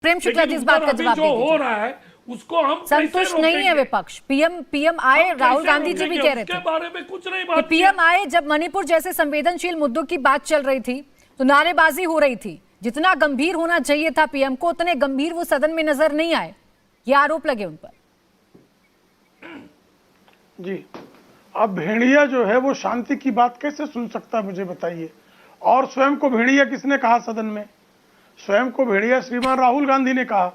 प्रेम शुक्ला जी इस बात का जवाब जो हो रहा है उसको हम संतुष्ट नहीं है विपक्ष। पीएम आए, राहुल गांधी जी भी कह रहे थे बारे में कुछ नहीं कि पीएम आए जब मणिपुर जैसे संवेदनशील मुद्दों की बात चल रही थी तो नारेबाजी हो रही थी, जितना गंभीर होना चाहिए था पीएम को उतने गंभीर वो सदन में नजर नहीं आए, ये आरोप लगे उन पर। जी, अब भेड़िया जो है वो शांति की बात कैसे सुन सकता है मुझे बताइए। और स्वयं को भेड़िया किसने कहा सदन में? स्वयं को भेड़िया श्रीमान राहुल गांधी ने कहा।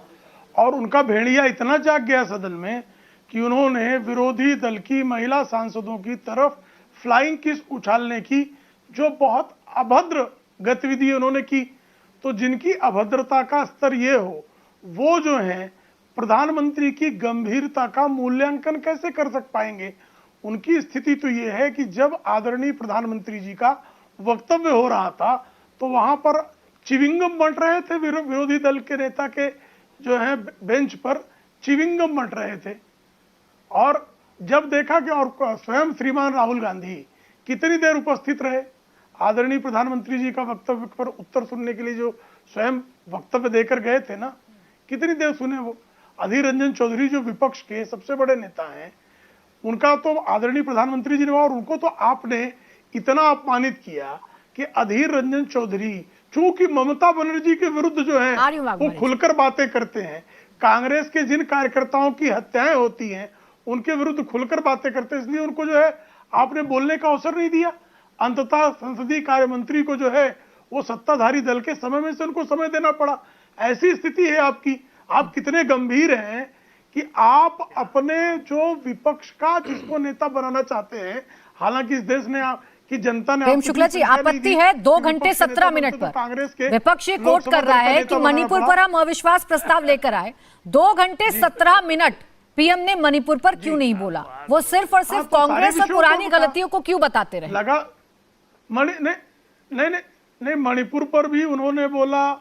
और उनका भेड़िया इतना जाग गया सदन में कि उन्होंने विरोधी दल की महिला सांसदों की तरफ फ्लाइंग किस उछालने की जो बहुत अभद्र गतिविधि उन्होंने की। तो जिनकी अभद्रता का स्तर ये हो, वो जो है प्रधानमंत्री की गंभीरता का मूल्यांकन कैसे कर पाएंगे? उनकी स्थिति तो ये है कि जब आदरणीय प्रधानमंत्री जी का वक्तव्य हो रहा था तो वहां पर चिविंगम बंट रहे थे, विरोधी दल के नेता के जो है बेंच पर चिविंगम बंट रहे थे। और जब देखा कि और स्वयं श्रीमान राहुल गांधी कितनी देर उपस्थित रहे, आदरणीय प्रधानमंत्री जी का वक्तव्य पर उत्तर सुनने के लिए जो स्वयं वक्तव्य देकर गए थे ना, कितनी देर सुने वो। अधीर रंजन चौधरी जो विपक्ष के सबसे बड़े नेता हैं, उनका तो आदरणीय प्रधानमंत्री जी ने, और उनको तो आपने इतना अपमानित किया कि अधीर रंजन चौधरी चूंकि ममता बनर्जी के विरुद्ध जो है वो खुलकर बातें करते हैं, कांग्रेस के जिन कार्यकर्ताओं की हत्याएं होती हैं उनके विरुद्ध खुलकर बातें करते हैं, इसलिए उनको जो है आपने बोलने का अवसर नहीं दिया। अंततः संसदीय कार्य मंत्री को जो है वो सत्ताधारी दल के समय में से उनको समय देना पड़ा। ऐसी स्थिति है आपकी। आप कितने गंभीर हैं कि आप अपने जो विपक्ष का जिसको नेता बनाना चाहते हैं, हालांकि इस देश ने कि जनता ने। प्रेम शुक्ला जी, आपत्ति है 2 घंटे 17 मिनट पर कांग्रेस के विपक्ष ये कोट कर रहा है कि मणिपुर पर हम अविश्वास प्रस्ताव लेकर आए। 2 घंटे 17 मिनट पीएम ने मणिपुर पर क्यों नहीं बोला? वो सिर्फ और सिर्फ कांग्रेस और पुरानी गलतियों को क्यों बताते रहे? लगा नहीं, मणिपुर पर भी उन्होंने बोला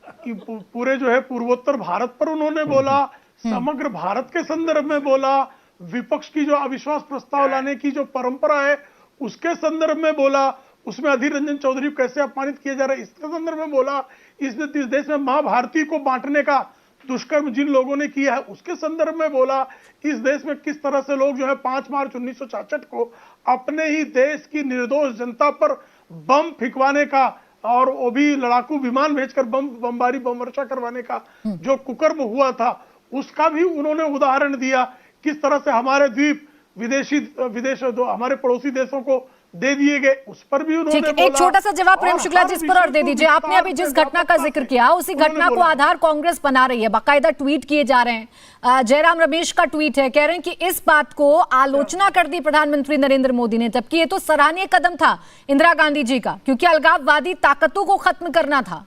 कि पूरे जो है पूर्वोत्तर भारत पर उन्होंने बोला, समग्र भारत के संदर्भ में बोला, विपक्ष की जो अविश्वास प्रस्ताव लाने की जो परंपरा है उसके संदर्भ में बोला, उसमें अधीर रंजन चौधरी को कैसे अपमानित किया जा रहा है इसके संदर्भ में बोला, इस देश में मां भारती को बांटने का दुष्कर्म जिन लोगों ने किया है उसके संदर्भ में बोला, इस देश में किस तरह से लोग जो है 5 मार्च 1966 को अपने ही देश की निर्दोष जनता पर बम फिकवाने का और वो भी लड़ाकू विमान भेजकर बमबारी बम वर्षा करवाने का जो कुकर्म हुआ था उसका भी उन्होंने उदाहरण दिया। किस तरह से हमारे द्वीप विदेश हमारे पड़ोसी देशों को दे दिए गए, उस पर भी उन्होंने बोला। एक छोटा सा जवाब प्रेम शुक्ला जी इस पर और दे दीजिए। आपने अभी जिस घटना का जिक्र किया उसी घटना को आधार कांग्रेस बना रही है, बाकायदा ट्वीट किए जा रहे हैं। जयराम रमेश का ट्वीट है, कह रहे हैं कि इस बात को आलोचना कर दी प्रधानमंत्री नरेंद्र मोदी ने, जबकि ये तो सराहनीय कदम था इंदिरा गांधी जी का, क्योंकि अलगाववादी ताकतों को खत्म करना था।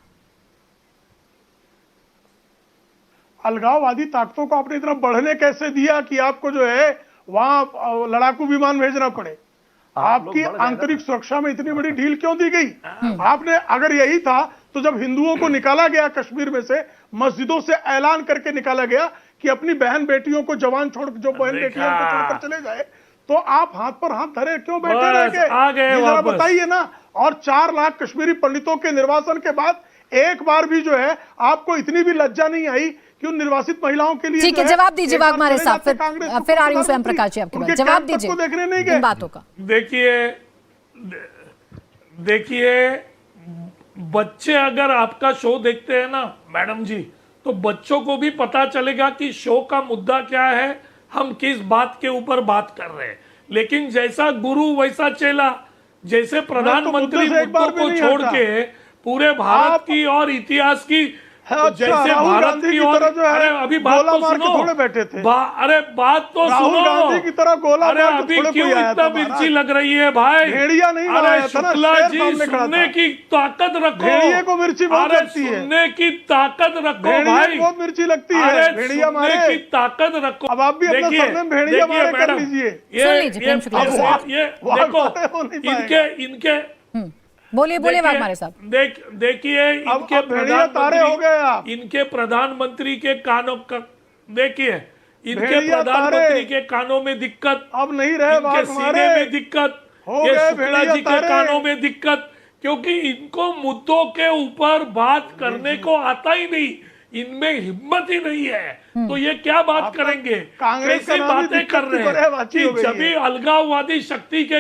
अलगाववादी ताकतों को आपने इतना बढ़ने कैसे दिया कि आपको जो है वहां लड़ाकू विमान भेजना पड़े? आपकी आंतरिक सुरक्षा में इतनी बड़ी ढील क्यों दी गई? आपने अगर यही था तो जब हिंदुओं को निकाला गया कश्मीर में से, मस्जिदों से ऐलान करके निकाला गया कि अपनी बहन बेटियों को जवान छोड़ जो बहन बेटियों को छोड़कर चले जाए, तो आप हाथ पर हाथ धरे क्यों बैठे रह गए? जरा बताइए ना। और 4 लाख कश्मीरी पंडितों के निर्वासन के बाद एक बार भी जो है आपको इतनी भी लज्जा नहीं आई कि उन निर्वासित महिलाओं के लिए? ठीक है, जवाब दीजिए वाघमारे साहब, फिर आ रही हूं स्वयं प्रकाश जी आपके पास। जवाब दीजिए देखने नहीं गए बातों का। देखिए बच्चे अगर आपका शो देखते हैं ना मैडम जी, तो बच्चों को भी पता चलेगा कि शो का मुद्दा क्या है, हम किस बात के ऊपर बात कर रहे हैं। लेकिन जैसा गुरु वैसा चेला, जैसे प्रधानमंत्री मुद्दों को छोड़ के पूरे भारत की और इतिहास की, जैसे भारत की और अरे अभी बात तो सुनो, थोड़े बैठे थे। अरे बात तो सुनो, गांधी की तरह गोला अरे अभी क्यों इतना मिर्ची लग रही है भाई? भेड़िया नहीं, अरे शुक्ला जी सुनने की ताकत रखो, भेड़िए को मिर्ची बहुत लगती है, सुनने की ताकत रखो भाई, बहुत मिर्ची लगती है, भेड़िया मारे की ताकत रखो। अब आप भी अपना सरनेम भेड़िया मारे कर लीजिए। ये देखो इनके बोलिए वाघमारे साहब। देखिए इनके तारे हो गए आप। इनके प्रधानमंत्री के कानों का देखिए, इनके प्रधानमंत्री के कानों में दिक्कत, अब नहीं रहे, इनके सीने में दिक्कत, ये शुक्ला जी के कानों में दिक्कत, क्योंकि इनको मुद्दों के ऊपर बात करने को आता ही नहीं। इनमें हिम्मत ही नहीं है तो ये क्या बात आपका करेंगे? कांग्रेस का कैसी नाम ही बातें कर दिक्कत की रहे हैं पर्यायवाची कि हो गई जब भी है। अलगाववादी शक्ति के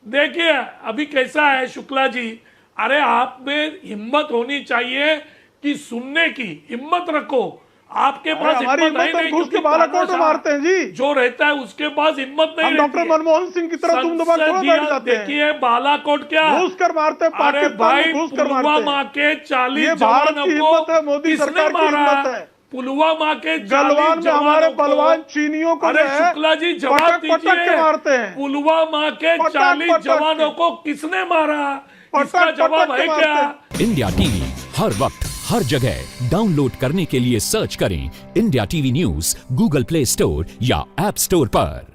देखिए अभी कैसा है शुक्ला जी, अरे आप में हिम्मत होनी चाहिए कि सुनने की हिम्मत रखो। आपके पास हमारी हिम्मत है हिम्मत हम नहीं घुस के क्योंकि बालाकोट में तानाशाह मारते हैं जी। जो रहता है उसके पास हिम्मत नहीं हम रहती डॉक्टर है। मनमोहन सिंह की तरह तुम दबा थोड़ा बैठ जाते हैं। देखिए बालाकोट क्या घुस कर मारते हैं, अरे पाकिस्तान भाई में घुस कर मारते पुलवामा हैं। के 40 ये भारत जवानों की को हिम्मत है, मोदी किसने सरकार की मारा? हिम्मत है। पुलवामा के 40 गलवान में हमारे जवानों को- बलवान चीनियों को अरे जो है, शुक्ला जी जवाब पटक पटक के दीजिए, मारते हैं। पुलवामा के पटक 40 पटक के। जवानों को किसने मारा? पटक इसका जवाब पटक के है मारते क्या? हैं। इंडिया टीवी हर वक्त हर जगह डाउनलोड करने के लिए सर्च करें India TV news Google play store या ऐप स्टोर पर।